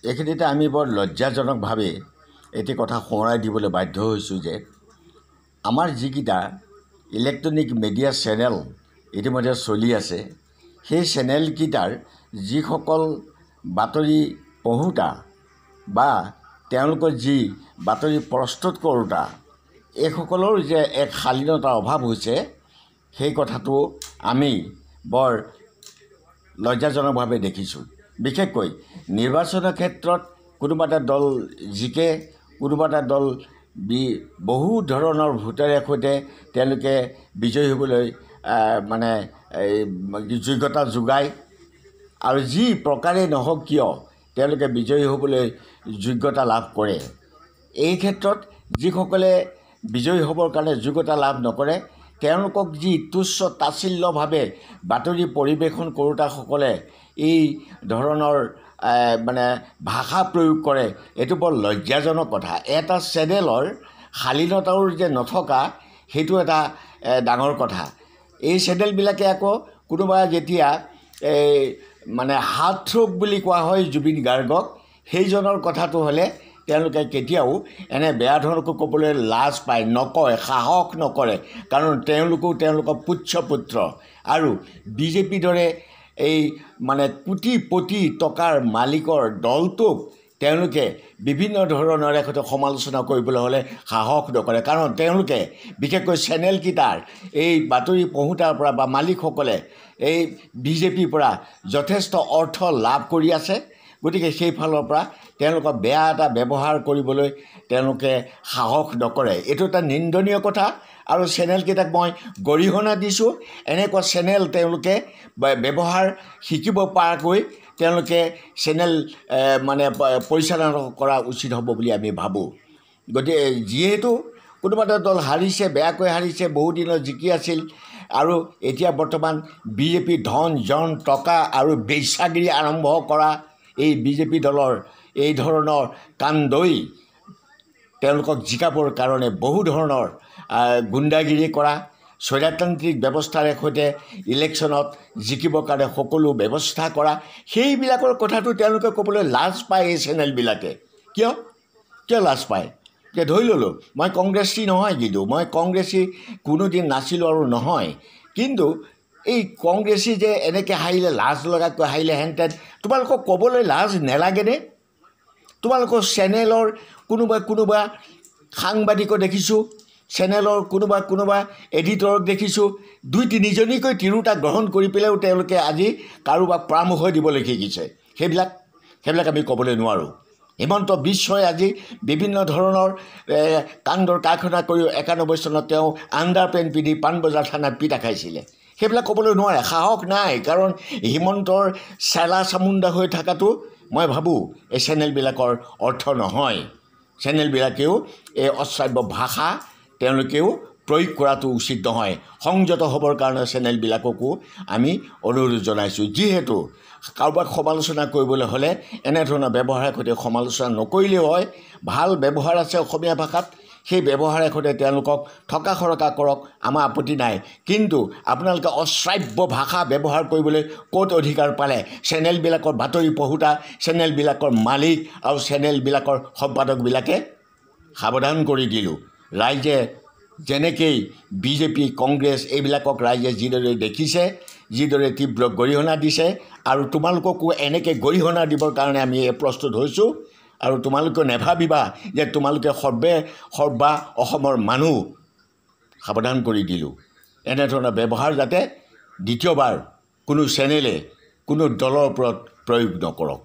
এইখিনিতে আমি বৰ লজ্জাজনকভাৱে এটি কথা সোঁৱৰাই দিবলৈ বাধ্য হৈছোঁ যে আমাৰ যিকেইটা ইলেক্ট্ৰনিক মিডিয়া চেনেল ইতিমধ্যে চলি আছে সেই চেনেলকেইটাৰ যিসকল বাতৰি পঢ়োতা বা তেওঁলোকৰ যি বাতৰি প্ৰস্তুত কৰোঁতা এইসকলৰ যে এক শালীনতাৰ অভাৱ হৈছে সেই কথাটো আমি বৰ লজ্জাজনকভাৱে দেখিছোঁ। বিশেষকৈ নিৰ্বাচনৰ ক্ষেত্ৰত কোনোবা এটা দল জিকে, কোনোবা এটা দল বহু ধৰণৰ ভোটেৰে সৈতে তেওঁলোকে বিজয়ী হ'বলৈ যোগ্যতা যোগায় আৰু যি প্ৰকাৰে নহওক কিয় তেওঁলোকে বিজয়ী হ'বলৈ যোগ্যতা লাভ কৰে। এই ক্ষেত্ৰত যিসকলে বিজয়ী হ'বৰ কাৰণে যোগ্যতা লাভ নকৰে তেওঁলোকক যি তুচ্ছ তাচ্ছিল্যভাৱে বাতৰি পৰিৱেশন কৰোঁতাসকলে এই ধৰণৰ ভাষা প্ৰয়োগ কৰে, এইটো বৰ লজ্জাজনক কথা। এটা চেনেলৰ শালীনতাও যে নথকা সেইটো এটা ডাঙৰ কথা। এই চেনেলবিলাকে আকৌ কোনোবা যেতিয়া হাৰ্ট থ্ৰ'ব বুলি কোৱা হয় জুবিন গাৰ্গক, সেইজনৰ কথাটো হ'লে তেওঁলোকে কেতিয়াও এনে বেয়া ধৰণকৈ ক'বলৈ লাজ পায়, নকয়, সাহস নকৰে। কাৰণ তেওঁলোকেও তেওঁলোকৰ পুত্ৰ আৰু বিজেপিৰ দৰে এই কোটি টকাৰ মালিকৰ দলটোক তেওঁলোকে বিভিন্ন ধৰণৰ সৈতে সমালোচনা কৰিবলৈ হ'লে সাহস নকৰে। কাৰণ তেওঁলোকে বিশেষকৈ চেনেলকেইটাৰ এই বাতৰি পঢ়োতাৰ পৰা বা মালিকসকলে এই বিজেপিৰ পৰা যথেষ্ট অৰ্থ লাভ কৰি আছে। গতিকে সেইফালৰ পৰা তেওঁলোকক বেয়া এটা ব্যৱহাৰ কৰিবলৈ তেওঁলোকে সাহস নকৰে। এইটো এটা নিন্দনীয় কথা আৰু চেনেলকেইটাক মই গৰিহণা দিছোঁ। এনেকুৱা চেনেল তেওঁলোকে ব্যৱহাৰ শিকিব পৰাকৈ তেওঁলোকে চেনেল পৰিচালনা কৰা উচিত হ'ব বুলি আমি ভাবোঁ। গতিকে যিহেতু কোনোবা এটা দল হাৰিছে, বেয়াকৈ হাৰিছে, বহুদিনত জিকি আছিল আৰু এতিয়া বৰ্তমান বিজেপি ধন জন টকা আৰু বেশ্যাগিৰি আৰম্ভ কৰা এই বিজেপি দলৰ এই ধৰণৰ কান্দৈ তেওঁলোকক জিকাবৰ কাৰণে বহু ধৰণৰ গুণ্ডাগিৰি কৰা, স্বৈৰতান্ত্ৰিক ব্যৱস্থাৰে সৈতে ইলেকশ্যনত জিকিবৰ কাৰণে সকলো ব্যৱস্থা কৰা, সেইবিলাকৰ কথাটো তেওঁলোকে ক'বলৈ লাজ পায়। এই চেনেলবিলাকে কিয় লাজ পায়? এতিয়া ধৰি ল'লোঁ মই কংগ্ৰেছী নহয়, কিন্তু মই কংগ্ৰেছী কোনোদিন নাছিলোঁ আৰু নহয়। কিন্তু এই কংগ্ৰেছী যে এনেকৈ হাৰিলে, লাজ লগাকৈ হাৰিলে হেনতেন, তোমালোকক ক'বলৈ লাজ নেলাগেনে? তোমালোকৰ চেনেলৰ কোনোবা সাংবাদিকক দেখিছোঁ, চেনেলৰ কোনোবা এডিটৰক দেখিছোঁ, 2-3জনীকৈ তিৰোতা গ্ৰহণ কৰি পেলাইও তেওঁলোকে আজি কাৰোবাক পৰামৰ্শ দিবলৈ শিকিছে। সেইবিলাক আমি ক'বলৈ নোৱাৰোঁ। হিমন্ত বিশ্বই আজি বিভিন্ন ধৰণৰ কাণ্ডৰ কাৰখানা কৰি 91 চনত তেওঁ আণ্ডাৰপেণ্ট পিন্ধি পাণবজাৰ থানাত পিটা খাইছিলে। সেইবিলাক ক'বলৈ নোৱাৰে, সাহস নাই। কাৰণ হিমন্তৰ চেলা চামুণ্ডা হৈ থকাটো মই ভাবোঁ এই চেনেলবিলাকৰ অৰ্থ নহয়। চেনেলবিলাকেও এই অশ্ৰাব্য ভাষা তেওঁলোকেও প্ৰয়োগ কৰাটো উচিত নহয়। সংযত হ'বৰ কাৰণে চেনেলবিলাককো আমি অনুৰোধ জনাইছোঁ। যিহেতু কাৰোবাক সমালোচনা কৰিবলৈ হ'লে এনেধৰণৰ ব্যৱহাৰৰ সৈতে সমালোচনা নকৰিলেও হয়। ভাল ব্যৱহাৰ আছে অসমীয়া ভাষাত, সেই ব্যৱহাৰৰ সৈতে তেওঁলোকক থকা সৰকা কৰক, আমাৰ আপত্তি নাই। কিন্তু আপোনালোকে অশ্ৰাব্য ভাষা ব্যৱহাৰ কৰিবলৈ ক'ত অধিকাৰ পালে? চেনেলবিলাকৰ বাতৰি পঢ়োতা, চেনেলবিলাকৰ মালিক আৰু চেনেলবিলাকৰ সম্পাদকবিলাকে সাৱধান কৰি দিলোঁ। ৰাইজে যেনেকৈ বিজেপি, কংগ্ৰেছ এইবিলাকক ৰাইজে যিদৰে দেখিছে, যিদৰে তীব্ৰ গৰিহণা দিছে, আৰু তোমালোককো এনেকৈ গৰিহণা দিবৰ কাৰণে আমি প্ৰস্তুত হৈছোঁ। আৰু তোমালোকে নেভাবিবা যে তোমালোকে সৰ্বা অসমৰ মানুহ। সাৱধান কৰি দিলোঁ, এনেধৰণৰ ব্যৱহাৰ যাতে দ্বিতীয়বাৰ কোনো চেনেলে কোনো দলৰ ওপৰত প্ৰয়োগ নকৰক।